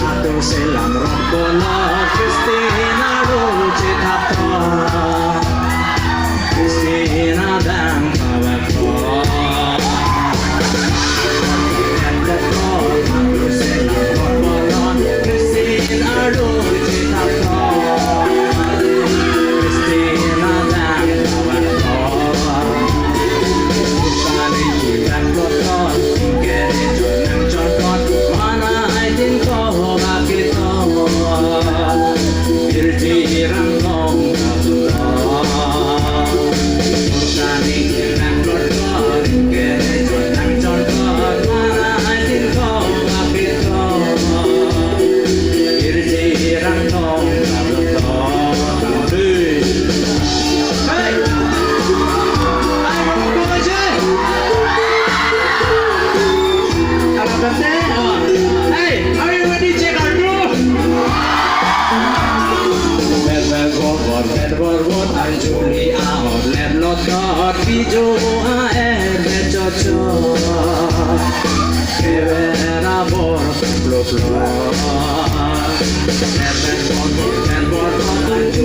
Aduh selang rombolo Christina Lucita Christina dan Pavako Aduh selang rombolo Christina Lucita Christina dan Pavako Kali kita kotor Kini junang contoh Mana aidin kau Irang kong kabulon Kali kirang kotor Kere jonang contoh Mana aidin kong kapiton Irang kong kabulon Hey! Ayo ngomong aja Kalau bende Hey! Are you ready check our group? Bedborgot Anjuli Aot Let Lot God Bijo Aer Chocho Kevera Bor Blo Blo Bedborgot Anjuli